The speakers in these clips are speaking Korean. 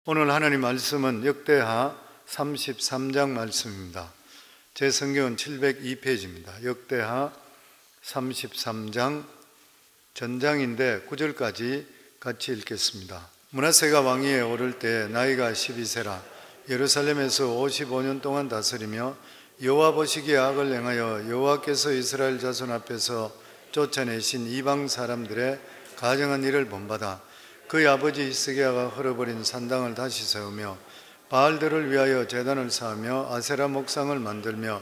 오늘 하나님 말씀은 역대하 33장 말씀입니다. 제 성경은 702페이지입니다. 역대하 33장 전장인데 9절까지 같이 읽겠습니다. 므낫세가 왕위에 오를 때 나이가 12세라 예루살렘에서 55년 동안 다스리며 여호와 보시기에 악을 행하여 여호와께서 이스라엘 자손 앞에서 쫓아내신 이방 사람들의 가증한 일을 본받아 그의 아버지 히스기야가 헐어버린 산당을 다시 세우며 바알들을 위하여 제단을 쌓으며 아세라 목상을 만들며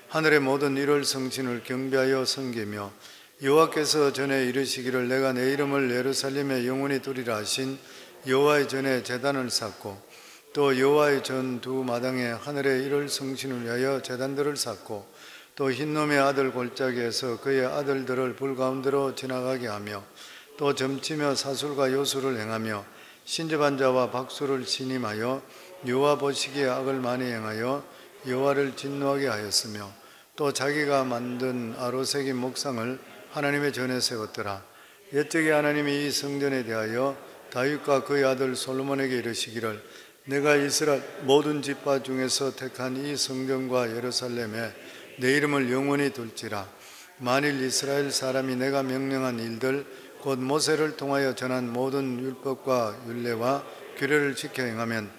하늘의 모든 일월 성신을 경배하여 섬기며 여호와께서 전에 이르시기를 내가 내 이름을 예루살렘에 영원히 두리라 하신 여호와의 전에 제단을 쌓고 또 여호와의 전 두 마당에 하늘의 일월 성신을 위하여 제단들을 쌓고 또 흰놈의 아들 골짜기에서 그의 아들들을 불 가운데로 지나가게 하며 또 점치며 사술과 요술을 행하며 신접한 자와 박수를 신임하여 여호와 보시기에 악을 많이 행하여 여호와를 진노하게 하였으며 또 자기가 만든 아로새긴 목상을 하나님의 전에 세웠더라. 옛적에 하나님이 이 성전에 대하여 다윗과 그의 아들 솔로몬에게 이르시기를 내가 이스라엘 모든 지파 중에서 택한 이 성전과 예루살렘에 내 이름을 영원히 둘지라. 만일 이스라엘 사람이 내가 명령한 일들 곧 모세를 통하여 전한 모든 율법과 율례와 규례를 지켜 행하면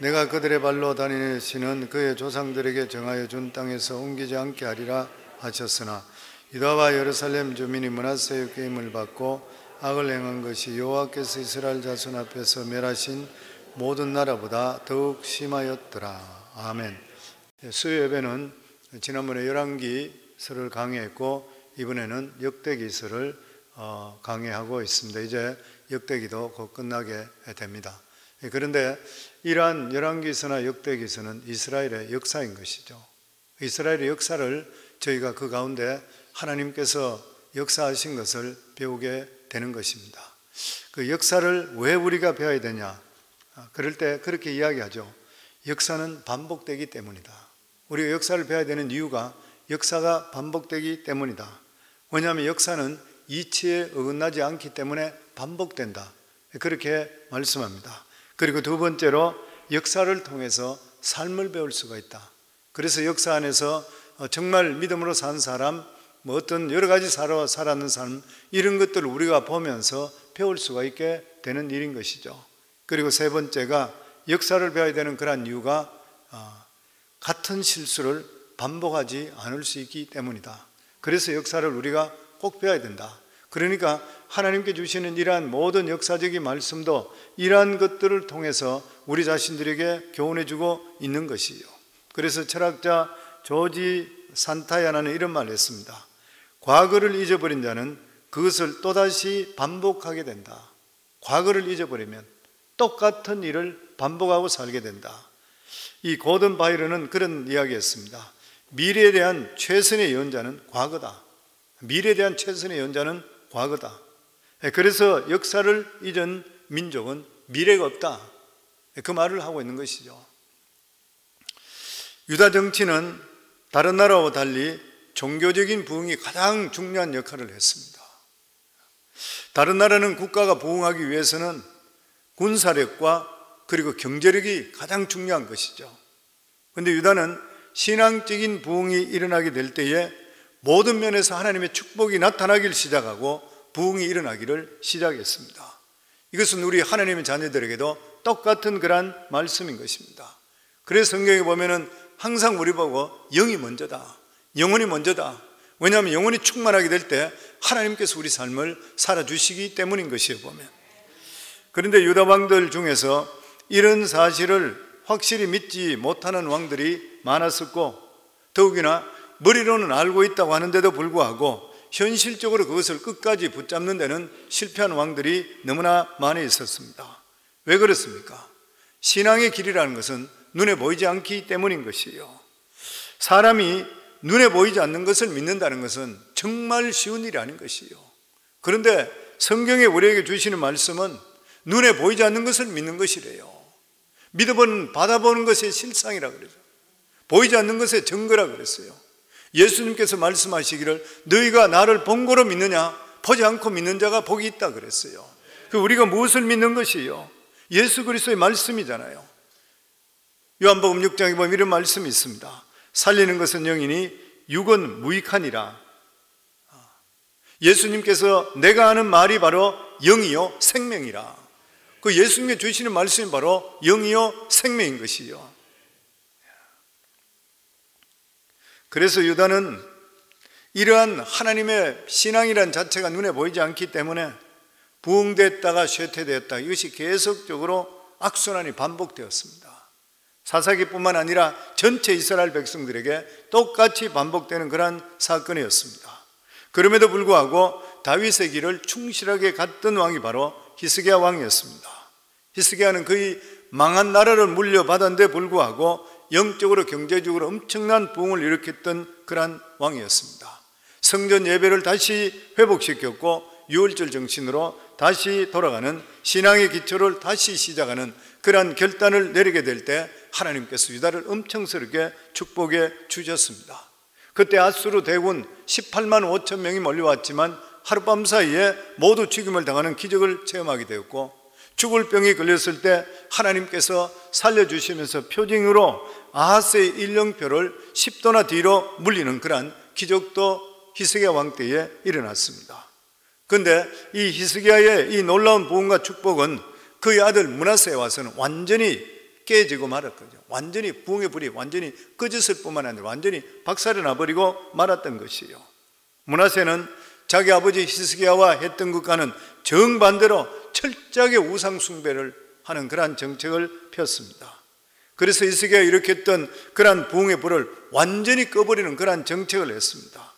내가 그들의 발로 다니시는 그의 조상들에게 정하여 준 땅에서 옮기지 않게 하리라 하셨으나 유다와 예루살렘 주민이 므낫세의 꾀임을 받고 악을 행한 것이 여호와께서 이스라엘 자손 앞에서 멸하신 모든 나라보다 더욱 심하였더라. 아멘. 수요 예배는 지난번에 열왕기서를 강의했고 이번에는 역대기서를 강의하고 있습니다. 이제 역대기도 곧 끝나게 됩니다. 그런데 이러한 열왕기서나 역대기서는 이스라엘의 역사인 것이죠. 이스라엘의 역사를 저희가 그 가운데 하나님께서 역사하신 것을 배우게 되는 것입니다. 그 역사를 왜 우리가 배워야 되냐? 그럴 때 그렇게 이야기하죠. 역사는 반복되기 때문이다. 우리가 역사를 배워야 되는 이유가 역사가 반복되기 때문이다. 왜냐하면 역사는 이치에 어긋나지 않기 때문에 반복된다. 그렇게 말씀합니다. 그리고 두 번째로 역사를 통해서 삶을 배울 수가 있다. 그래서 역사 안에서 정말 믿음으로 산 사람, 어떤 여러 가지 살아는 삶, 이런 것들을 우리가 보면서 배울 수가 있게 되는 일인 것이죠. 그리고 세 번째가 역사를 배워야 되는 그런 이유가 같은 실수를 반복하지 않을 수 있기 때문이다. 그래서 역사를 우리가 꼭 배워야 된다. 그러니까 하나님께 주시는 이러한 모든 역사적인 말씀도 이러한 것들을 통해서 우리 자신들에게 교훈해주고 있는 것이에요. 그래서 철학자 조지 산타야나는 이런 말을 했습니다. 과거를 잊어버린 자는 그것을 또다시 반복하게 된다. 과거를 잊어버리면 똑같은 일을 반복하고 살게 된다. 이 고든 바이런은 그런 이야기했습니다. 미래에 대한 최선의 예언자는 과거다. 미래에 대한 최선의 예언자는 과거다. 그래서 역사를 잊은 민족은 미래가 없다. 그 말을 하고 있는 것이죠. 유다 정치는 다른 나라와 달리 종교적인 부흥이 가장 중요한 역할을 했습니다. 다른 나라는 국가가 부흥하기 위해서는 군사력과 그리고 경제력이 가장 중요한 것이죠. 그런데 유다는 신앙적인 부흥이 일어나게 될 때에 모든 면에서 하나님의 축복이 나타나기를 시작하고 부흥이 일어나기를 시작했습니다. 이것은 우리 하나님의 자녀들에게도 똑같은 그런 말씀인 것입니다. 그래서 성경에 보면은 항상 우리 보고 영이 먼저다, 영혼이 먼저다. 왜냐하면 영혼이 충만하게 될 때 하나님께서 우리 삶을 살아주시기 때문인 것이에요, 보면. 그런데 유다 왕들 중에서 이런 사실을 확실히 믿지 못하는 왕들이 많았었고, 더욱이나 머리로는 알고 있다고 하는데도 불구하고 현실적으로 그것을 끝까지 붙잡는 데는 실패한 왕들이 너무나 많이 있었습니다. 왜 그렇습니까? 신앙의 길이라는 것은 눈에 보이지 않기 때문인 것이에요. 사람이 눈에 보이지 않는 것을 믿는다는 것은 정말 쉬운 일이 아닌 것이에요. 그런데 성경에 우리에게 주시는 말씀은 눈에 보이지 않는 것을 믿는 것이래요. 믿어보는, 받아보는 것의 실상이라 그러죠. 보이지 않는 것의 증거라 그랬어요. 예수님께서 말씀하시기를 너희가 나를 본 거로 믿느냐? 보지 않고 믿는 자가 복이 있다 그랬어요. 우리가 무엇을 믿는 것이에요? 예수 그리스도의 말씀이잖아요. 요한복음 6장에 보면 이런 말씀이 있습니다. 살리는 것은 영이니 육은 무익하니라. 예수님께서 내가 하는 말이 바로 영이요 생명이라. 그 예수님께 주시는 말씀이 바로 영이요 생명인 것이요. 그래서 유다는 이러한 하나님의 신앙이란 자체가 눈에 보이지 않기 때문에 부흥됐다가 쇠퇴되었다, 이것이 계속적으로 악순환이 반복되었습니다. 사사기뿐만 아니라 전체 이스라엘 백성들에게 똑같이 반복되는 그러한 사건이었습니다. 그럼에도 불구하고 다윗의 길을 충실하게 갔던 왕이 바로 히스기야 왕이었습니다. 히스기야는 거의 망한 나라를 물려받았는데 불구하고 영적으로 경제적으로 엄청난 부흥을 일으켰던 그러한 왕이었습니다. 성전 예배를 다시 회복시켰고 유월절 정신으로 다시 돌아가는 신앙의 기초를 다시 시작하는 그러한 결단을 내리게 될 때 하나님께서 유다를 엄청스럽게 축복해 주셨습니다. 그때 아수르 대군 18만 5천 명이 몰려왔지만 하룻밤 사이에 모두 죽임을 당하는 기적을 체험하게 되었고, 죽을 병이 걸렸을 때 하나님께서 살려주시면서 표징으로 아하스의 일령표를 10도나 뒤로 물리는 그러한 기적도 히스기야 왕 때에 일어났습니다. 그런데 이 히스기야의 이 놀라운 부흥과 축복은 그의 아들 므낫세에 와서는 완전히 깨지고 말았거든요. 완전히 부흥의 불이 완전히 꺼졌을 뿐만 아니라 완전히 박살이 나버리고 말았던 것이에요. 므낫세는 자기 아버지 히스기야와 했던 것과는 정반대로 철저하게 우상 숭배를 하는 그러한 정책을 폈습니다. 그래서 히스기야가 일으켰던 그러한 부흥의 불을 완전히 꺼버리는 그러한 정책을 했습니다.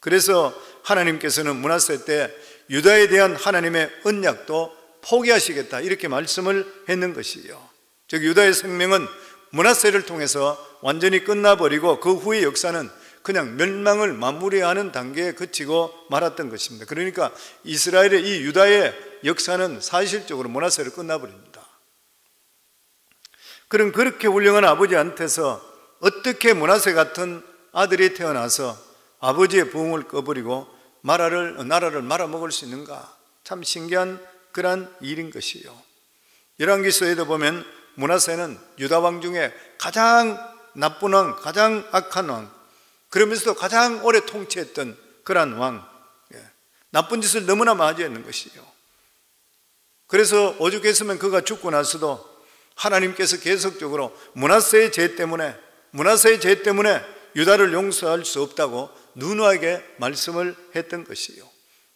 그래서 하나님께서는 므낫세 때 유다에 대한 하나님의 언약도 포기하시겠다, 이렇게 말씀을 했는 것이에요. 즉 유다의 생명은 므낫세를 통해서 완전히 끝나버리고 그 후의 역사는 그냥 멸망을 마무리하는 단계에 그치고 말았던 것입니다. 그러니까 이스라엘의 이 유다의 역사는 사실적으로 므낫세로 끝나버립니다. 그럼 그렇게 훌륭한 아버지한테서 어떻게 므낫세 같은 아들이 태어나서 아버지의 부흥을 꺼버리고 나라를 말아먹을 수 있는가? 참 신기한 그러한 일인 것이요. 열왕기서에도 보면 므낫세는 유다 왕 중에 가장 나쁜 왕, 가장 악한 왕, 그러면서도 가장 오래 통치했던 그러한 왕, 나쁜 짓을 너무나 많이 했는 것이요. 그래서 오죽했으면 그가 죽고 나서도 하나님께서 계속적으로 므낫세의 죄 때문에 유다를 용서할 수 없다고 누누하게 말씀을 했던 것이요.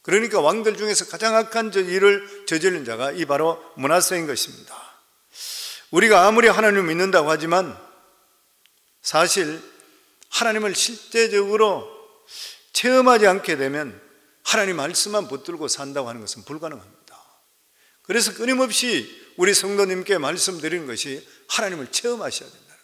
그러니까 왕들 중에서 가장 악한 일을 저지른 자가 이 바로 므낫세인 것입니다. 우리가 아무리 하나님을 믿는다고 하지만 사실 하나님을 실제적으로 체험하지 않게 되면 하나님 말씀만 붙들고 산다고 하는 것은 불가능합니다. 그래서 끊임없이 우리 성도님께 말씀드리는 것이 하나님을 체험하셔야 된다는 거예요.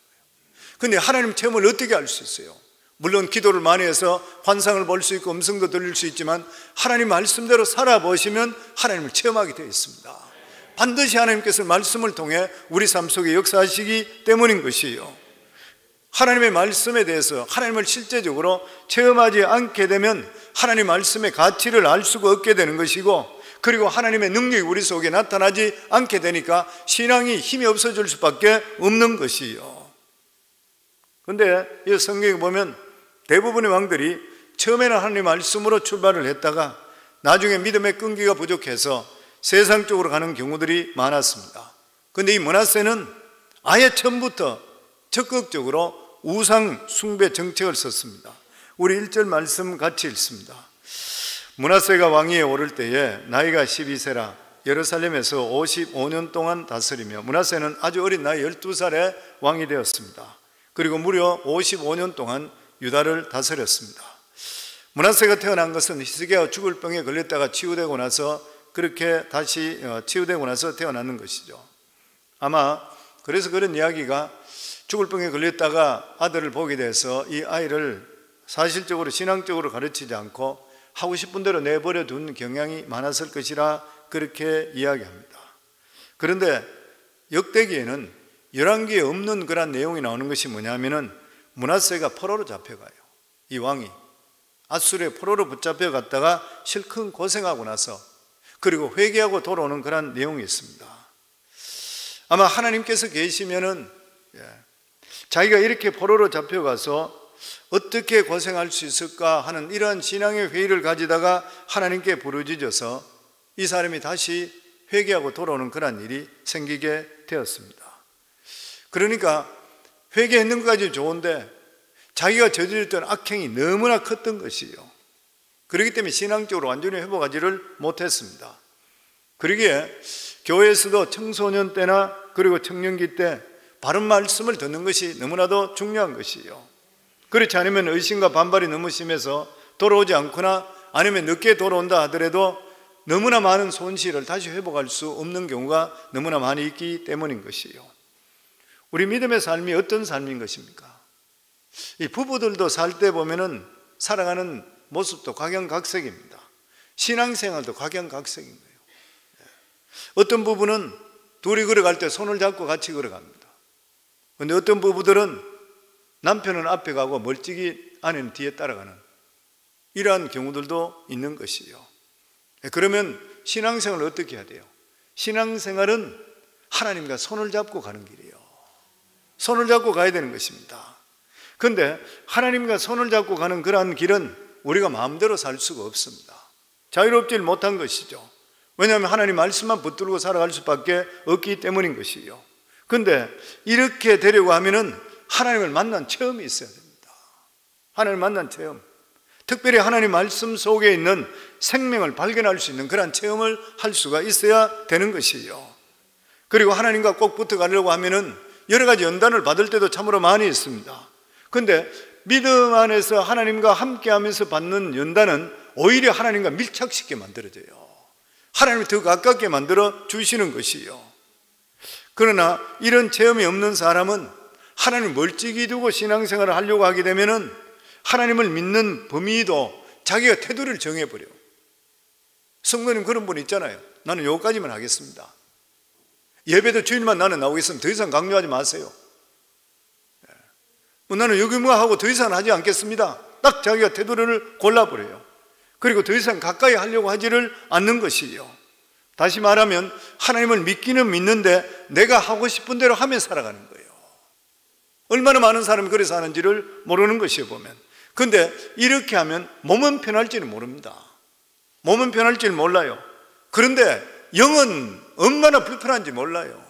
그런데 하나님 체험을 어떻게 할 수 있어요? 물론 기도를 많이 해서 환상을 볼 수 있고 음성도 들릴 수 있지만 하나님 말씀대로 살아보시면 하나님을 체험하게 되어 있습니다. 반드시 하나님께서 말씀을 통해 우리 삶 속에 역사하시기 때문인 것이에요. 하나님의 말씀에 대해서 하나님을 실제적으로 체험하지 않게 되면 하나님 말씀의 가치를 알 수가 없게 되는 것이고, 그리고 하나님의 능력이 우리 속에 나타나지 않게 되니까 신앙이 힘이 없어질 수밖에 없는 것이에요. 그런데 이 성경에 보면 대부분의 왕들이 처음에는 하나님 말씀으로 출발을 했다가 나중에 믿음의 끈기가 부족해서 세상 쪽으로 가는 경우들이 많았습니다. 그런데 이 므낫세는 아예 처음부터 적극적으로 우상 숭배 정책을 썼습니다. 우리 1절 말씀 같이 읽습니다. 므낫세가 왕위에 오를 때에 나이가 12세라 예루살렘에서 55년 동안 다스리며, 므낫세는 아주 어린 나이 12살에 왕이 되었습니다. 그리고 무려 55년 동안 유다를 다스렸습니다. 므낫세가 태어난 것은 히스기야가 죽을 병에 걸렸다가 치유되고 나서 그렇게 다시 치유되고 나서 태어나는 것이죠. 아마 그래서 그런 이야기가 죽을 병에 걸렸다가 아들을 보게 돼서 이 아이를 사실적으로 신앙적으로 가르치지 않고 하고 싶은 대로 내버려 둔 경향이 많았을 것이라 그렇게 이야기합니다. 그런데 역대기에는 열왕기에 없는 그런 내용이 나오는 것이 뭐냐면은 므낫세가 포로로 잡혀가요. 이 왕이 아수르의 포로로 붙잡혀 갔다가 실컷 고생하고 나서 그리고 회개하고 돌아오는 그런 내용이 있습니다. 아마 하나님께서 계시면은 자기가 이렇게 포로로 잡혀가서 어떻게 고생할 수 있을까 하는 이러한 신앙의 회의를 가지다가 하나님께 부르짖어서 이 사람이 다시 회개하고 돌아오는 그런 일이 생기게 되었습니다. 그러니까 회개했는 것까지 좋은데 자기가 저질렀던 악행이 너무나 컸던 것이요. 그렇기 때문에 신앙적으로 완전히 회복하지를 못했습니다. 그러기에 교회에서도 청소년 때나 그리고 청년기 때 바른 말씀을 듣는 것이 너무나도 중요한 것이요. 그렇지 않으면 의심과 반발이 너무 심해서 돌아오지 않거나 아니면 늦게 돌아온다 하더라도 너무나 많은 손실을 다시 회복할 수 없는 경우가 너무나 많이 있기 때문인 것이요. 우리 믿음의 삶이 어떤 삶인 것입니까? 이 부부들도 살 때 보면은 살아가는 모습도 각양각색입니다. 신앙생활도 각양각색인 거예요. 어떤 부부는 둘이 걸어갈 때 손을 잡고 같이 걸어갑니다. 그런데 어떤 부부들은 남편은 앞에 가고 멀찍이 아내는 뒤에 따라가는 이러한 경우들도 있는 것이요. 그러면 신앙생활을 어떻게 해야 돼요? 신앙생활은 하나님과 손을 잡고 가는 길이에요. 손을 잡고 가야 되는 것입니다. 그런데 하나님과 손을 잡고 가는 그러한 길은 우리가 마음대로 살 수가 없습니다. 자유롭지 못한 것이죠. 왜냐하면 하나님 말씀만 붙들고 살아갈 수밖에 없기 때문인 것이요. 그런데 이렇게 되려고 하면은 하나님을 만난 체험이 있어야 됩니다. 하나님을 만난 체험, 특별히 하나님 말씀 속에 있는 생명을 발견할 수 있는 그런 체험을 할 수가 있어야 되는 것이요. 그리고 하나님과 꼭 붙어 가려고 하면은 여러 가지 연단을 받을 때도 참으로 많이 있습니다. 그런데 믿음 안에서 하나님과 함께하면서 받는 연단은 오히려 하나님과 밀착시켜 만들어져요. 하나님이 더 가깝게 만들어 주시는 것이요. 그러나 이런 체험이 없는 사람은 하나님을 멀찍이 두고 신앙생활을 하려고 하게 되면은 하나님을 믿는 범위도 자기가 테두리를 정해버려요. 성도님 그런 분 있잖아요. 나는 여기까지만 하겠습니다. 예배도 주일만 나는 나오겠으면 더 이상 강요하지 마세요. 나는 여기만 하고 더 이상 하지 않겠습니다. 딱 자기가 테두리를 골라버려요. 그리고 더 이상 가까이 하려고 하지를 않는 것이요. 다시 말하면 하나님을 믿기는 믿는데 내가 하고 싶은 대로 하며 살아가는 거예요. 얼마나 많은 사람이 그래서 하는지를 모르는 것이에요, 보면. 그런데 이렇게 하면 몸은 편할지는 모릅니다. 몸은 편할지는 몰라요. 그런데 영은 얼마나 불편한지 몰라요.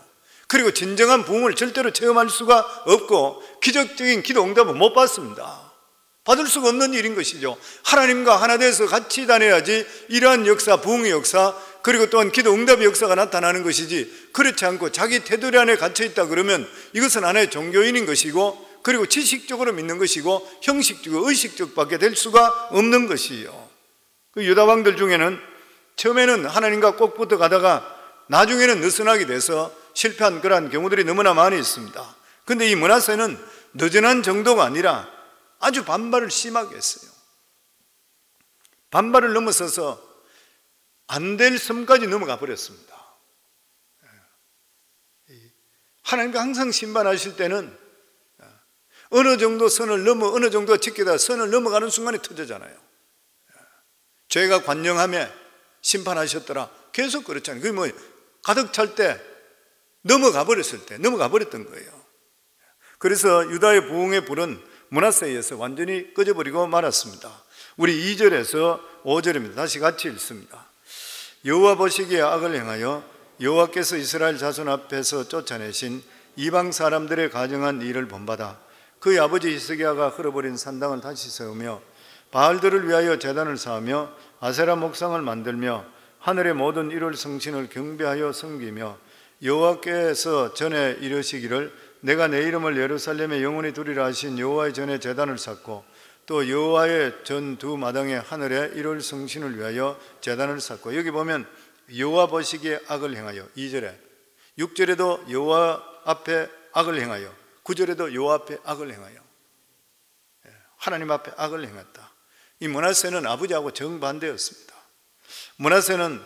그리고 진정한 부흥을 절대로 체험할 수가 없고 기적적인 기도 응답은 못 받습니다. 받을 수가 없는 일인 것이죠. 하나님과 하나 돼서 같이 다녀야지 이러한 역사, 부흥의 역사, 그리고 또한 기도 응답의 역사가 나타나는 것이지, 그렇지 않고 자기 테두리 안에 갇혀있다 그러면 이것은 하나의 종교인인 것이고, 그리고 지식적으로 믿는 것이고 형식적이고 의식적밖에 될 수가 없는 것이에요. 그 유다 왕들 중에는 처음에는 하나님과 꼭 붙어 가다가 나중에는 느슨하게 돼서 실패한 그러한 경우들이 너무나 많이 있습니다. 그런데 이 므낫세는 느슨한 정도가 아니라 아주 반발을 심하게 했어요. 반발을 넘어서서 안 될 섬까지 넘어가 버렸습니다. 하나님과 항상 심판하실 때는 어느 정도 선을 넘어, 어느 정도 지키다가 선을 넘어가는 순간에 터지잖아요. 죄가 관영하며 심판하셨더라. 계속 그렇잖아요. 그게 뭐 가득 찰 때 넘어가 버렸을 때 넘어가 버렸던 거예요. 그래서 유다의 부흥의 불은 므낫세에 의해서 완전히 꺼져버리고 말았습니다. 우리 2절에서 5절입니다. 다시 같이 읽습니다. 여호와 보시기에 악을 행하여 여호와께서 이스라엘 자손 앞에서 쫓아내신 이방 사람들의 가정한 일을 본받아 그의 아버지 히스기야가 흘러버린 산당을 다시 세우며 바알들을 위하여 제단을 쌓으며 아세라 목상을 만들며 하늘의 모든 일월 성신을 경배하여 섬기며 여호와께서 전에 이르시기를 내가 내 이름을 예루살렘에 영원히 두리라 하신 여호와의 전에 제단을 쌓고 또 여호와의 전 두 마당에 하늘의 일월 성신을 위하여 제단을 쌓고, 여기 보면 여호와 보시기에 악을 행하여 2절에, 6절에도 여호와 앞에 악을 행하여, 9절에도 여호와 앞에 악을 행하여, 하나님 앞에 악을 행했다. 이 므낫세는 아버지하고 정반대였습니다. 므낫세는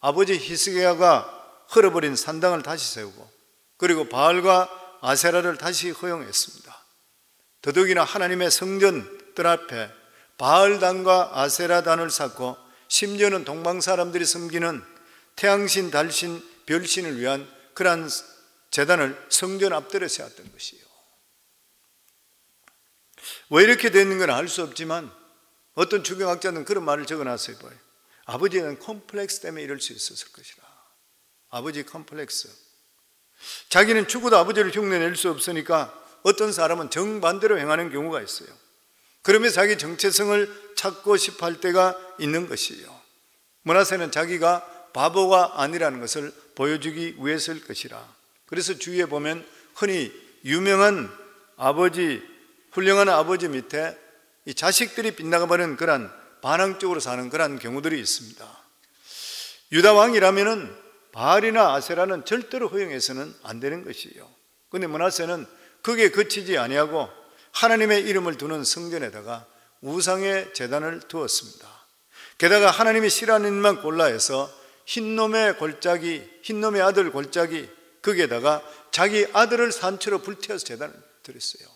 아버지 히스기야가 흘러버린 산당을 다시 세우고 그리고 바알과 아세라를 다시 허용했습니다. 더더욱이나 하나님의 성전들 앞에 바알단과 아세라단을 쌓고 심지어는 동방 사람들이 섬기는 태양신, 달신, 별신을 위한 그러한 제단을 성전 앞들에 세웠던 것이요. 왜 이렇게 됐는 건 알 수 없지만 어떤 주경학자는 그런 말을 적어놨어요. 아버지에 대한 컴플렉스 때문에 이럴 수 있었을 것이라. 아버지 컴플렉스. 자기는 죽어도 아버지를 흉내낼 수 없으니까 어떤 사람은 정반대로 행하는 경우가 있어요. 그러면 자기 정체성을 찾고 싶어 할 때가 있는 것이에요. 므낫세는 자기가 바보가 아니라는 것을 보여주기 위해서일 것이라. 그래서 주위에 보면 흔히 유명한 아버지, 훌륭한 아버지 밑에 이 자식들이 빗나가버리는 그런 반항적으로 사는 그런 경우들이 있습니다. 유다 왕이라면은 바알이나 아세라는 절대로 허용해서는 안 되는 것이에요. 그런데 므낫세는 거기에 그치지 아니하고 하나님의 이름을 두는 성전에다가 우상의 제단을 두었습니다. 게다가 하나님이 싫어하는 일만 골라해서 흰놈의 아들 골짜기 거기에다가 자기 아들을 산채로 불태워서 제단을 드렸어요.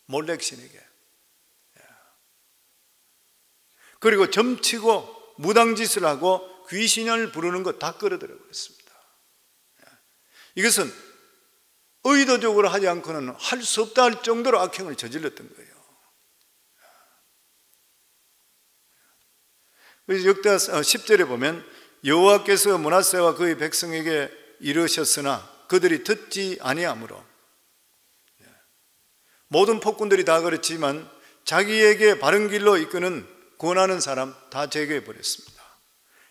몰렉신에게. 그리고 점치고 무당짓을 하고 귀신을 부르는 거 다 끌어들여 버렸습니다. 이것은 의도적으로 하지 않고는 할 수 없다 할 정도로 악행을 저질렀던 거예요. 그래서 역대하 10절에 보면 여호와께서 므낫세와 그의 백성에게 이르셨으나 그들이 듣지 아니하므로, 모든 폭군들이 다 그렇지만 자기에게 바른 길로 이끄는 권하는 사람 다 제거해 버렸습니다.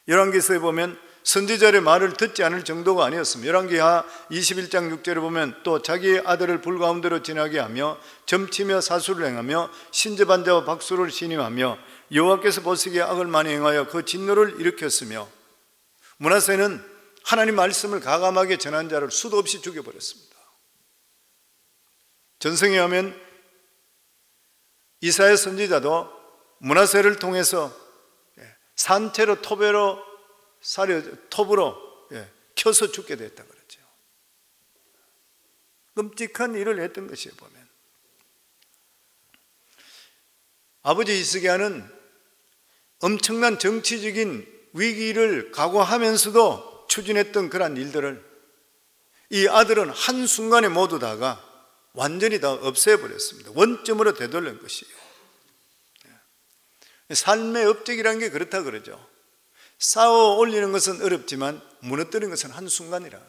열왕기서에 보면 선지자의 말을 듣지 않을 정도가 아니었습니다. 열왕기하 21장 6절에 보면 또 자기의 아들을 불 가운데로 지나게 하며 점치며 사수를 행하며 신접한 자와 박수를 신임하며 여호와께서 보시기에 악을 많이 행하여 그 진노를 일으켰으며, 므낫세는 하나님 말씀을 가감하게 전한 자를 수도 없이 죽여버렸습니다. 전성에 하면 이사야 선지자도 므낫세를 통해서 산채로 톱으로 켜서 죽게 됐다 그랬죠. 끔찍한 일을 했던 것이에요. 보면 아버지 히스기야는 엄청난 정치적인 위기를 각오하면서도 추진했던 그런 일들을 이 아들은 한순간에 모두 다가 완전히 다 없애버렸습니다. 원점으로 되돌린 것이에요. 삶의 업적이라는 게 그렇다 그러죠. 쌓아 올리는 것은 어렵지만 무너뜨리는 것은 한순간이라.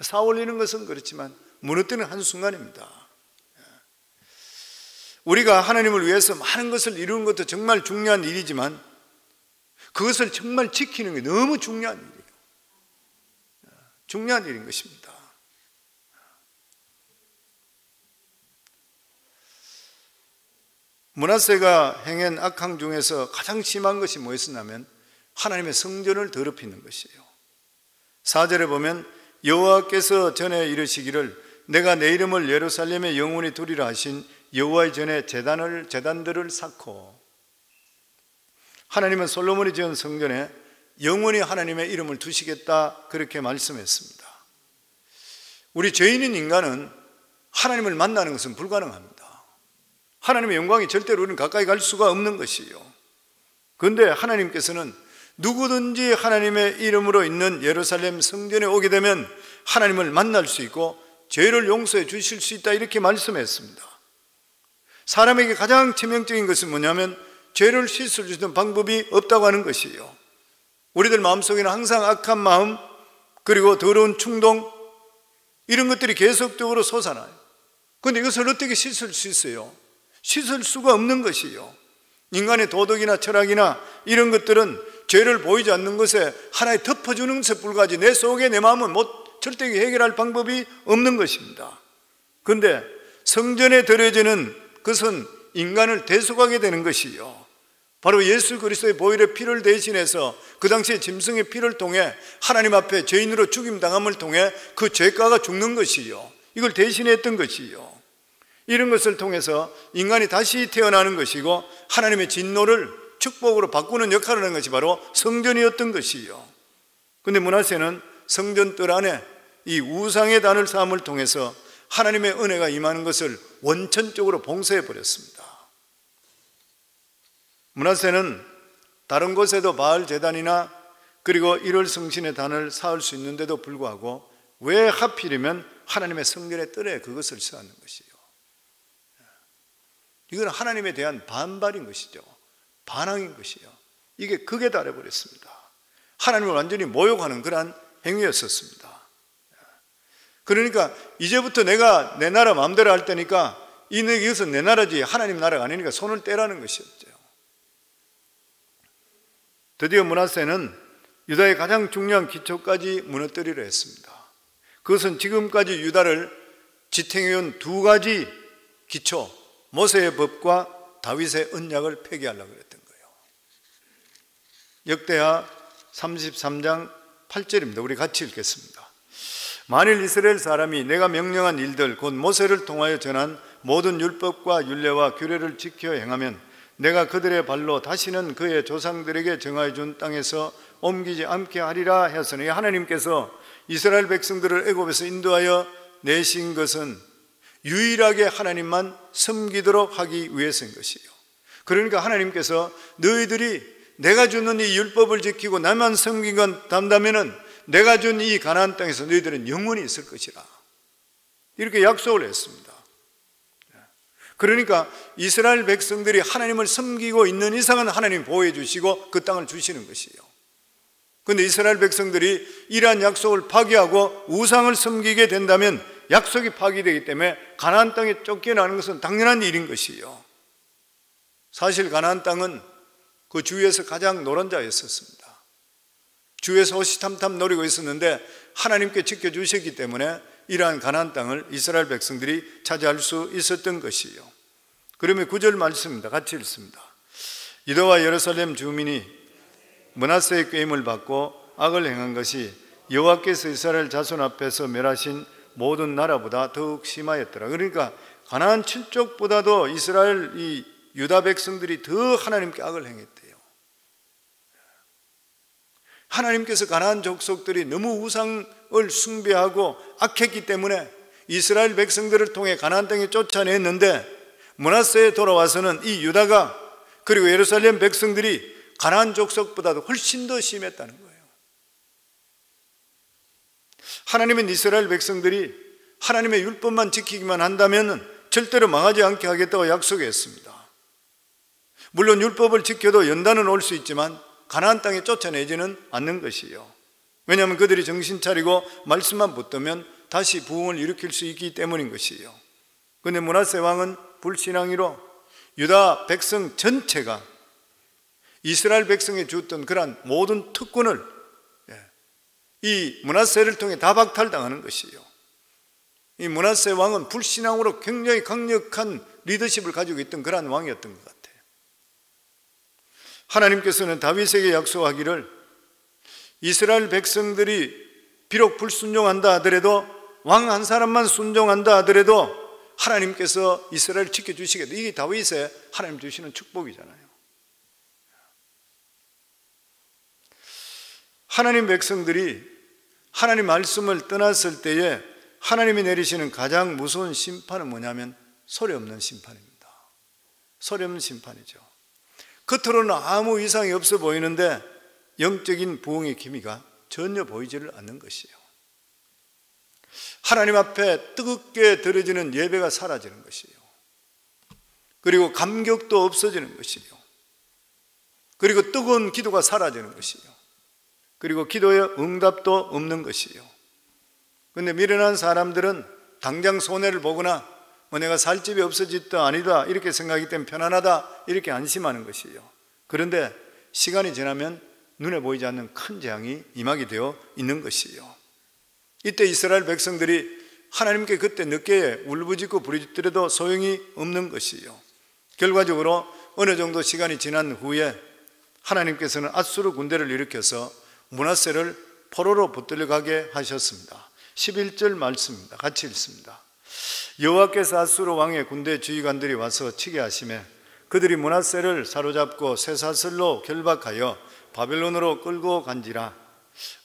쌓아 올리는 것은 그렇지만 무너뜨리는 한순간입니다. 우리가 하나님을 위해서 많은 것을 이루는 것도 정말 중요한 일이지만 그것을 정말 지키는 게 너무 중요한 일이에요. 중요한 일인 것입니다. 므낫세가 행한 악항 중에서 가장 심한 것이 뭐였었냐면 하나님의 성전을 더럽히는 것이에요. 4절에 보면 여호와께서 전에 이르시기를 내가 내 이름을 예루살렘에 영원히 두리라 하신 여호와의 전에 제단들을 쌓고, 하나님은 솔로몬이 지은 성전에 영원히 하나님의 이름을 두시겠다 그렇게 말씀했습니다. 우리 죄인인 인간은 하나님을 만나는 것은 불가능합니다. 하나님의 영광이 절대로 우리는 가까이 갈 수가 없는 것이에요. 그런데 하나님께서는 누구든지 하나님의 이름으로 있는 예루살렘 성전에 오게 되면 하나님을 만날 수 있고 죄를 용서해 주실 수 있다 이렇게 말씀했습니다. 사람에게 가장 치명적인 것은 뭐냐면 죄를 씻을 수 있는 방법이 없다고 하는 것이에요. 우리들 마음속에는 항상 악한 마음 그리고 더러운 충동 이런 것들이 계속적으로 솟아나요. 그런데 이것을 어떻게 씻을 수 있어요? 씻을 수가 없는 것이에요. 인간의 도덕이나 철학이나 이런 것들은 죄를 보이지 않는 것에 하나의 덮어주는 것에 불과하지 내 속에 내 마음은 절대 해결할 방법이 없는 것입니다. 그런데 성전에 드려지는 것은 인간을 대속하게 되는 것이요, 바로 예수 그리스도의 보혈의 피를 대신해서 그 당시에 짐승의 피를 통해 하나님 앞에 죄인으로 죽임당함을 통해 그 죄가가 죽는 것이요, 이걸 대신했던 것이요, 이런 것을 통해서 인간이 다시 태어나는 것이고 하나님의 진노를 축복으로 바꾸는 역할을 하는 것이 바로 성전이었던 것이요. 그런데 므낫세는 성전 뜰 안에 이 우상의 단을 쌓음을 통해서 하나님의 은혜가 임하는 것을 원천적으로 봉쇄해 버렸습니다. 므낫세는 다른 곳에도 바알 제단이나 그리고 1월 성신의 단을 쌓을 수 있는데도 불구하고 왜 하필이면 하나님의 성전의 뜰에 그것을 쌓는 것이요. 이건 하나님에 대한 반발인 것이죠. 반항인 것이요. 이게 극에 달해버렸습니다. 하나님을 완전히 모욕하는 그러한 행위였었습니다. 그러니까 이제부터 내가 내 나라 마음대로 할 테니까 이것은 내 나라지 하나님 나라가 아니니까 손을 떼라는 것이었죠. 드디어 므낫세는 유다의 가장 중요한 기초까지 무너뜨리려 했습니다. 그것은 지금까지 유다를 지탱해온 두 가지 기초, 모세의 법과 다윗의 언약을 폐기하려고 했던 거예요. 역대하 33장 8절입니다. 우리 같이 읽겠습니다. 만일 이스라엘 사람이 내가 명령한 일들 곧 모세를 통하여 전한 모든 율법과 율례와 규례를 지켜 행하면 내가 그들의 발로 다시는 그의 조상들에게 정하여 준 땅에서 옮기지 않게 하리라 하였으니, 하나님께서 이스라엘 백성들을 애굽에서 인도하여 내신 것은 유일하게 하나님만 섬기도록 하기 위해서인 것이요. 그러니까 하나님께서 너희들이 내가 주는 이 율법을 지키고 나만 섬기건 단다면은 내가 준 이 가나안 땅에서 너희들은 영원히 있을 것이라, 이렇게 약속을 했습니다. 그러니까 이스라엘 백성들이 하나님을 섬기고 있는 이상은 하나님 보호해 주시고 그 땅을 주시는 것이에요. 그런데 이스라엘 백성들이 이러한 약속을 파기하고 우상을 섬기게 된다면 약속이 파기되기 때문에 가나안 땅에 쫓겨나는 것은 당연한 일인 것이에요. 사실 가나안 땅은 그 주위에서 가장 노른자였었습니다. 주위에서 호시탐탐 노리고 있었는데 하나님께 지켜주셨기 때문에 이러한 가나안 땅을 이스라엘 백성들이 차지할 수 있었던 것이에요. 그러면 9절 말씀입니다. 같이 읽습니다. 유다와 예루살렘 주민이 므낫세의 꾀임을 받고 악을 행한 것이 여호와께서 이스라엘 자손 앞에서 멸하신 모든 나라보다 더욱 심하였더라. 그러니까 가나안 칠족보다도 이스라엘 이 유다 백성들이 더 하나님께 악을 행했대요. 하나님께서 가나안 족속들이 너무 우상을 숭배하고 악했기 때문에 이스라엘 백성들을 통해 가나안 땅에 쫓아냈는데, 므낫세에 돌아와서는 이 유다가 그리고 예루살렘 백성들이 가나안 족속보다도 훨씬 더 심했다는 거예요. 하나님은 이스라엘 백성들이 하나님의 율법만 지키기만 한다면 절대로 망하지 않게 하겠다고 약속했습니다. 물론 율법을 지켜도 연단은 올 수 있지만 가나안 땅에 쫓아내지는 않는 것이에요. 왜냐하면 그들이 정신 차리고 말씀만 붙들면 다시 부흥을 일으킬 수 있기 때문인 것이에요. 그런데 므낫세 왕은 불신앙이로 유다 백성 전체가 이스라엘 백성에 주었던 그러한 모든 특권을 이 므낫세를 통해 다 박탈당하는 것이에요. 이 므낫세 왕은 불신앙으로 굉장히 강력한 리더십을 가지고 있던 그러한 왕이었던 것 같아요. 하나님께서는 다윗에게 약속하기를 이스라엘 백성들이 비록 불순종한다 하더라도, 왕 한 사람만 순종한다 하더라도 하나님께서 이스라엘을 지켜주시겠다. 이게 다윗의 하나님 주시는 축복이잖아요. 하나님 백성들이 하나님 말씀을 떠났을 때에 하나님이 내리시는 가장 무서운 심판은 뭐냐면 소리 없는 심판입니다. 소리 없는 심판이죠. 겉으로는 아무 이상이 없어 보이는데 영적인 부흥의 기미가 전혀 보이지를 않는 것이에요. 하나님 앞에 뜨겁게 드려지는 예배가 사라지는 것이에요. 그리고 감격도 없어지는 것이에요. 그리고 뜨거운 기도가 사라지는 것이에요. 그리고 기도의 응답도 없는 것이에요. 그런데 미련한 사람들은 당장 손해를 보거나 내가 살 집이 없어졌다 아니다 이렇게 생각하기 때문에 편안하다 이렇게 안심하는 것이에요. 그런데 시간이 지나면 눈에 보이지 않는 큰 재앙이 임하게 되어 있는 것이에요. 이때 이스라엘 백성들이 하나님께 그때 늦게 울부짖고 부르짖더라도 소용이 없는 것이에요. 결과적으로 어느 정도 시간이 지난 후에 하나님께서는 앗수르 군대를 일으켜서 므낫세를 포로로 붙들려가게 하셨습니다. 11절 말씀입니다. 같이 읽습니다. 여호와께서 앗수르 왕의 군대 지휘관들이 와서 치게 하시매 그들이 므낫세를 사로잡고 쇠사슬로 결박하여 바벨론으로 끌고 간지라.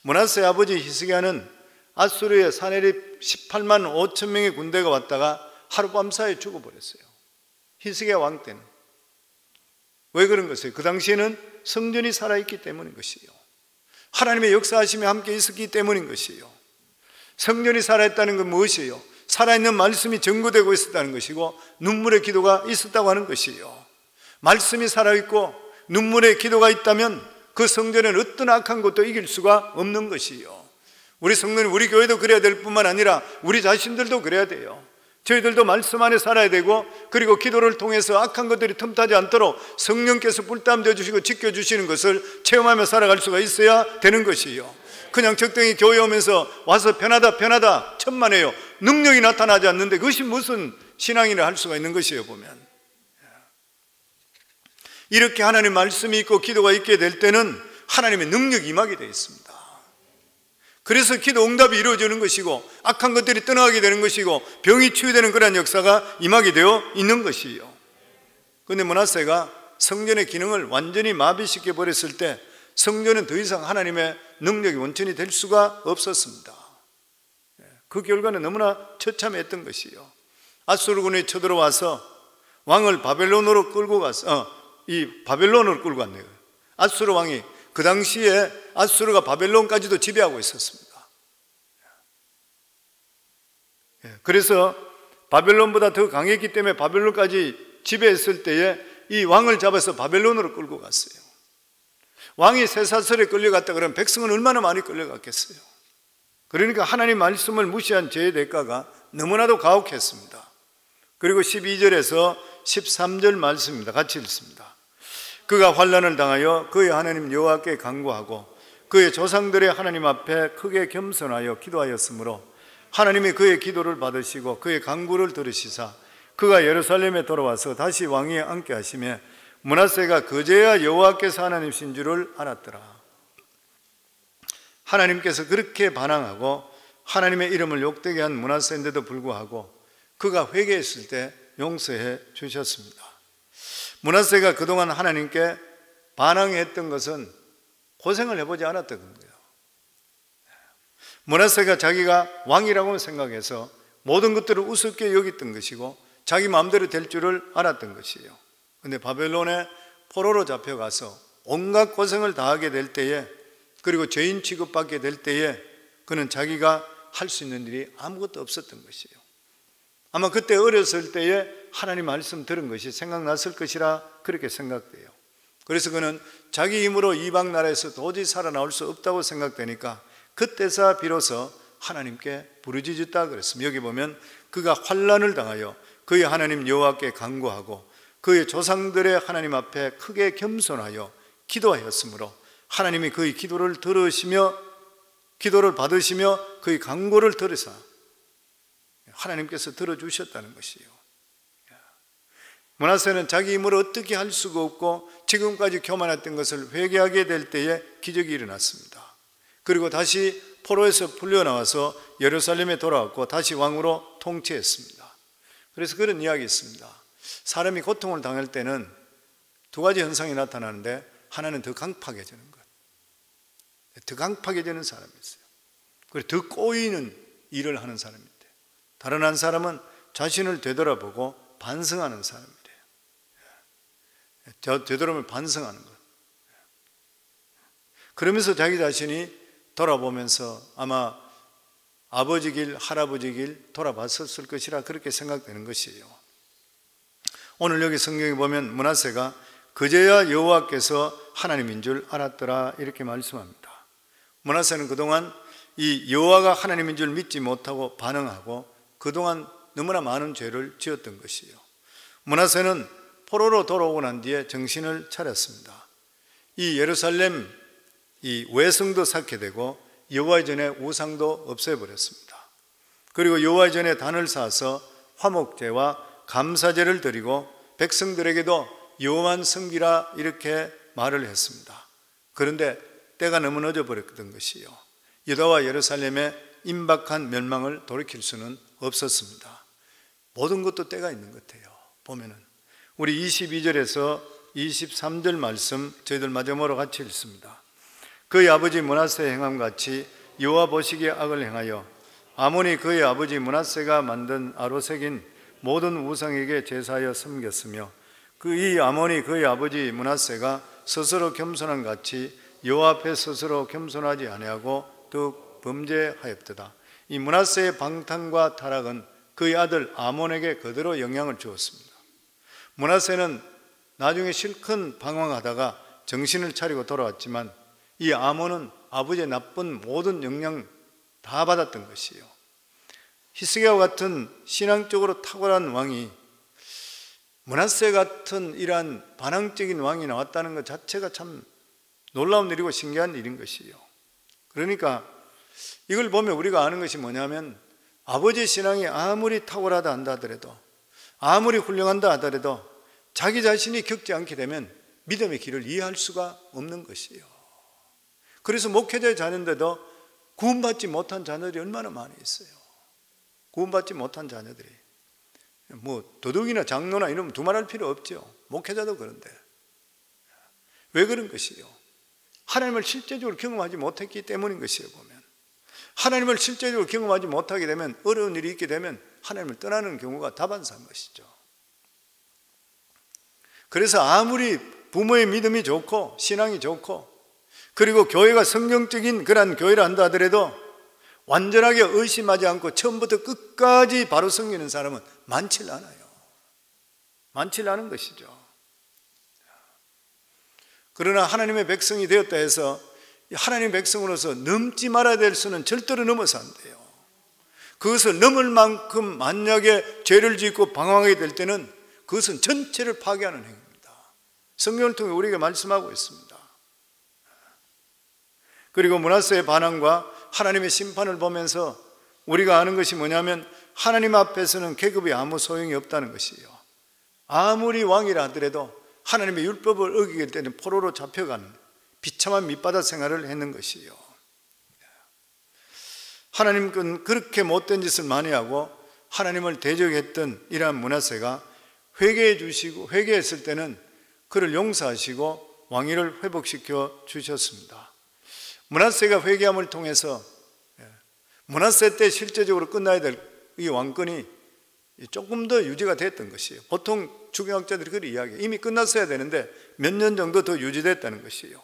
므낫세 아버지 히스기야는 앗수르의 사내립 18만 5천 명의 군대가 왔다가 하룻밤 사이에 죽어버렸어요. 히스기야 왕 때는. 왜 그런 것이에요? 그 당시에는 성전이 살아있기 때문인 것이에요. 하나님의 역사하심이 함께 있었기 때문인 것이에요. 성전이 살아있다는 건 무엇이에요? 살아있는 말씀이 증거되고 있었다는 것이고 눈물의 기도가 있었다고 하는 것이에요. 말씀이 살아있고 눈물의 기도가 있다면 그 성전에는 어떤 악한 것도 이길 수가 없는 것이에요. 우리 성도님, 우리 교회도 그래야 될 뿐만 아니라 우리 자신들도 그래야 돼요. 저희들도 말씀 안에 살아야 되고, 그리고 기도를 통해서 악한 것들이 틈타지 않도록 성령께서 불담되어 주시고 지켜주시는 것을 체험하며 살아갈 수가 있어야 되는 것이에요. 그냥 적당히 교회 오면서 와서 편하다 천만에요. 능력이 나타나지 않는데 그것이 무슨 신앙이라 할 수가 있는 것이에요. 보면 이렇게 하나님의 말씀이 있고 기도가 있게 될 때는 하나님의 능력이 임하게 되어 있습니다. 그래서 기도 응답이 이루어지는 것이고 악한 것들이 떠나가게 되는 것이고 병이 치유되는 그런 역사가 임하게 되어 있는 것이에요. 그런데 므낫세가 성전의 기능을 완전히 마비시켜 버렸을 때 성전은 더 이상 하나님의 능력이 원천이 될 수가 없었습니다. 그 결과는 너무나 처참했던 것이에요. 아수르군이 쳐들어와서 왕을 바벨론으로 끌고 바벨론으로 끌고 갔네요. 아수르 왕이 그 당시에 아수르가 바벨론까지도 지배하고 있었습니다. 그래서 바벨론보다 더 강했기 때문에 바벨론까지 지배했을 때에 이 왕을 잡아서 바벨론으로 끌고 갔어요. 왕이 쇠사슬에 끌려갔다 그러면 백성은 얼마나 많이 끌려갔겠어요. 그러니까 하나님 말씀을 무시한 죄의 대가가 너무나도 가혹했습니다. 그리고 12절에서 13절 말씀입니다. 같이 읽습니다. 그가 환난을 당하여 그의 하나님 여호와께 간구하고 그의 조상들의 하나님 앞에 크게 겸손하여 기도하였으므로 하나님이 그의 기도를 받으시고 그의 간구를 들으시사 그가 예루살렘에 돌아와서 다시 왕위에 앉게 하시매 므낫세가 그제야 여호와께서 하나님이신 줄을 알았더라. 하나님께서 그렇게 반항하고 하나님의 이름을 욕되게 한 므낫세인데도 불구하고 그가 회개했을 때 용서해 주셨습니다. 므낫세가 그동안 하나님께 반항했던 것은 고생을 해보지 않았던 거예요. 므낫세가 자기가 왕이라고 생각해서 모든 것들을 우습게 여겼던 것이고 자기 마음대로 될 줄을 알았던 것이에요. 그런데 바벨론에 포로로 잡혀가서 온갖 고생을 다하게 될 때에, 그리고 죄인 취급받게 될 때에 그는 자기가 할 수 있는 일이 아무것도 없었던 것이에요. 아마 그때 어렸을 때에 하나님 말씀 들은 것이 생각났을 것이라 그렇게 생각돼요. 그래서 그는 자기 힘으로 이방 나라에서 도저히 살아나올 수 없다고 생각되니까 그때서 비로소 하나님께 부르짖었다 그랬습니다. 여기 보면 그가 환난을 당하여 그의 하나님 여호와께 간구하고 그의 조상들의 하나님 앞에 크게 겸손하여 기도하였으므로 하나님이 그의 기도를 들으시며 기도를 받으시며 그의 간구를 들으사 하나님께서 들어주셨다는 것이에요. 므낫세는 자기 힘으로 어떻게 할 수가 없고 지금까지 교만했던 것을 회개하게 될 때에 기적이 일어났습니다. 그리고 다시 포로에서 풀려나와서 예루살렘에 돌아왔고 다시 왕으로 통치했습니다. 그래서 그런 이야기 있습니다. 사람이 고통을 당할 때는 두 가지 현상이 나타나는데 하나는 더 강팍해지는 것, 더 강팍해지는 사람이 있어요. 그리고 더 꼬이는 일을 하는 사람인데, 다른 한 사람은 자신을 되돌아보고 반성하는 사람이래요. 되돌아보면 반성하는 것. 그러면서 자기 자신이 돌아보면서 아마 아버지 길, 할아버지 길 돌아봤었을 것이라 그렇게 생각되는 것이에요. 오늘 여기 성경에 보면 므낫세가 그제야 여호와께서 하나님인 줄 알았더라 이렇게 말씀합니다. 므낫세는 그동안 이 여호와가 하나님인 줄 믿지 못하고 반응하고 그동안 너무나 많은 죄를 지었던 것이에요. 므낫세는 포로로 돌아오고 난 뒤에 정신을 차렸습니다. 이 예루살렘 이 외성도 쌓게 되고 여호와의 전에 우상도 없애버렸습니다. 그리고 여호와의 전에 단을 쌓아서 화목제와 감사제를 드리고 백성들에게도 여호와만 섬기라 이렇게 말을 했습니다. 그런데 때가 너무 늦어버렸던 것이요, 유다와 예루살렘의 임박한 멸망을 돌이킬 수는 없었습니다. 모든 것도 때가 있는 것 같아요. 보면은 우리 22절에서 23절 말씀 저희들 마지막으로 같이 읽습니다. 그의 아버지 므낫세의 행함같이 여호와 보시기에 악을 행하여 아몬이 그의 아버지 므낫세가 만든 아로색인 모든 우상에게 제사하여 섬겼으며 이 아몬이 그의 아버지 므낫세가 스스로 겸손한 같이 여호와 앞에 스스로 겸손하지 아니하고 또 범죄하였도다. 이 므낫세의 방탕과 타락은 그의 아들 아몬에게 그대로 영향을 주었습니다. 므낫세는 나중에 실컷 방황하다가 정신을 차리고 돌아왔지만 이 아몬은 아버지의 나쁜 모든 영향 다 받았던 것이에요. 히스기야와 같은 신앙적으로 탁월한 왕이 므낫세 같은 이러한 반항적인 왕이 나왔다는 것 자체가 참 놀라운 일이고 신기한 일인 것이에요. 그러니까 이걸 보면 우리가 아는 것이 뭐냐면 아버지의 신앙이 아무리 탁월하다 한다 하더라도, 아무리 훌륭한다 하더라도 자기 자신이 겪지 않게 되면 믿음의 길을 이해할 수가 없는 것이에요. 그래서 목회자의 자녀인데도 구원받지 못한 자녀들이 얼마나 많이 있어요. 구원받지 못한 자녀들이. 뭐 도둑이나 장로나 이러면 두말할 필요 없죠. 목회자도 그런데. 왜 그런 것이에요? 하나님을 실제적으로 경험하지 못했기 때문인 것이에요. 보면 하나님을 실제적으로 경험하지 못하게 되면, 어려운 일이 있게 되면 하나님을 떠나는 경우가 다반사인 것이죠. 그래서 아무리 부모의 믿음이 좋고 신앙이 좋고 그리고 교회가 성경적인 그런 교회를 한다 하더라도 완전하게 의심하지 않고 처음부터 끝까지 바로 섬기는 사람은 많지 않아요. 많지 않은 것이죠. 그러나 하나님의 백성이 되었다 해서 하나님의 백성으로서 넘지 말아야 될 수는 절대로 넘어서 안 돼요. 그것을 넘을 만큼 만약에 죄를 짓고 방황하게 될 때는 그것은 전체를 파괴하는 행위입니다. 성경을 통해 우리에게 말씀하고 있습니다. 그리고 므낫세의 반항과 하나님의 심판을 보면서 우리가 아는 것이 뭐냐면 하나님 앞에서는 계급이 아무 소용이 없다는 것이에요. 아무리 왕이라 하더라도 하나님의 율법을 어기게 되는 포로로 잡혀가는 비참한 밑바닥 생활을 했는 것이에요. 하나님은 그렇게 못된 짓을 많이 하고 하나님을 대적했던 이러한 므낫세가 회개해 주시고, 회개했을 때는 그를 용서하시고 왕위를 회복시켜 주셨습니다. 므낫세가 회개함을 통해서 므낫세 때 실제적으로 끝나야 될 이 왕권이 조금 더 유지가 됐던 것이에요. 보통 주경학자들이 그렇게 이야기해요. 이미 끝났어야 되는데 몇 년 정도 더 유지됐다는 것이에요.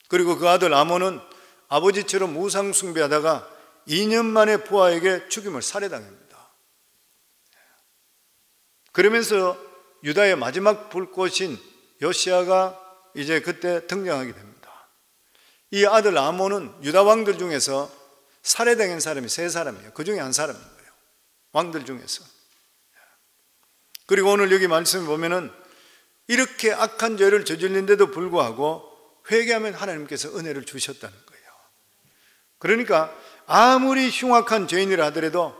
그리고 그 아들 아몬은 아버지처럼 우상 숭배하다가 2년 만에 부하에게 죽임을 살해당합니다. 그러면서 유다의 마지막 불꽃인 요시야가 이제 그때 등장하게 됩니다. 이 아들 아몬은 유다 왕들 중에서 살해당한 사람이 3사람이에요. 그 중에 한 사람인 거예요. 왕들 중에서. 그리고 오늘 여기 말씀을 보면은 이렇게 악한 죄를 저질린데도 불구하고 회개하면 하나님께서 은혜를 주셨다는 거예요. 그러니까 아무리 흉악한 죄인이라 하더라도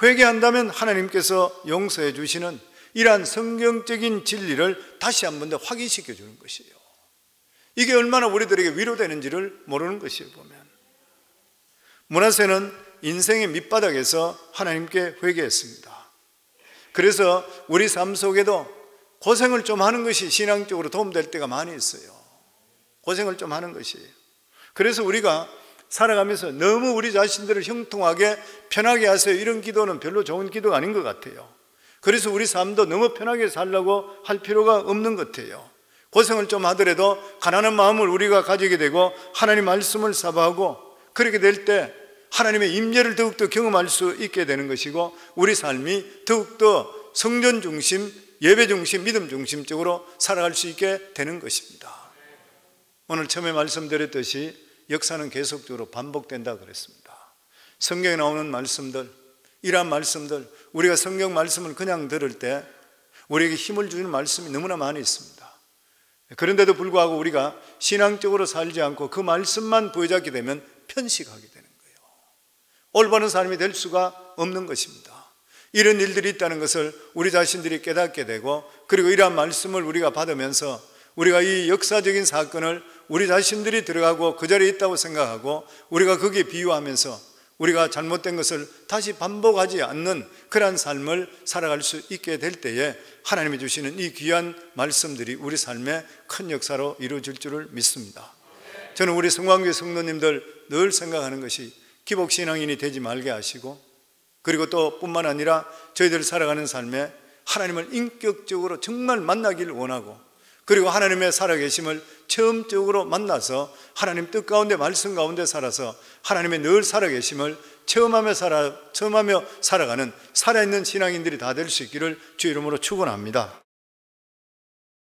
회개한다면 하나님께서 용서해 주시는 이러한 성경적인 진리를 다시 한 번 더 확인시켜 주는 것이에요. 이게 얼마나 우리들에게 위로되는지를 모르는 것이에요. 보면 므낫세는 인생의 밑바닥에서 하나님께 회개했습니다. 그래서 우리 삶 속에도 고생을 좀 하는 것이 신앙적으로 도움될 때가 많이 있어요. 고생을 좀 하는 것이에요. 그래서 우리가 살아가면서 너무 우리 자신들을 형통하게 편하게 하세요, 이런 기도는 별로 좋은 기도가 아닌 것 같아요. 그래서 우리 삶도 너무 편하게 살려고 할 필요가 없는 것 같아요. 고생을 좀 하더라도 가난한 마음을 우리가 가지게 되고 하나님 말씀을 사모하고 그렇게 될 때 하나님의 임재를 더욱더 경험할 수 있게 되는 것이고 우리 삶이 더욱더 성전 중심, 예배 중심, 믿음 중심적으로 살아갈 수 있게 되는 것입니다. 오늘 처음에 말씀드렸듯이 역사는 계속적으로 반복된다 그랬습니다. 성경에 나오는 말씀들, 이러한 말씀들, 우리가 성경 말씀을 그냥 들을 때 우리에게 힘을 주는 말씀이 너무나 많이 있습니다. 그런데도 불구하고 우리가 신앙적으로 살지 않고 그 말씀만 부여잡게 되면 편식하게 되는 거예요. 올바른 삶이 될 수가 없는 것입니다. 이런 일들이 있다는 것을 우리 자신들이 깨닫게 되고 그리고 이러한 말씀을 우리가 받으면서 우리가 이 역사적인 사건을 우리 자신들이 들어가고 그 자리에 있다고 생각하고 우리가 거기에 비유하면서 우리가 잘못된 것을 다시 반복하지 않는 그러한 삶을 살아갈 수 있게 될 때에 하나님이 주시는 이 귀한 말씀들이 우리 삶에 큰 역사로 이루어질 줄을 믿습니다. 저는 우리 성광교회 성도님들 늘 생각하는 것이 기복신앙인이 되지 말게 하시고 그리고 또 뿐만 아니라 저희들 살아가는 삶에 하나님을 인격적으로 정말 만나기를 원하고 그리고 하나님의 살아계심을 체험적으로 만나서 하나님 뜻 가운데 말씀 가운데 살아서 하나님의 늘 살아계심을 체험하며 살아가는 살아있는 신앙인들이 다 될 수 있기를 주 이름으로 축원합니다.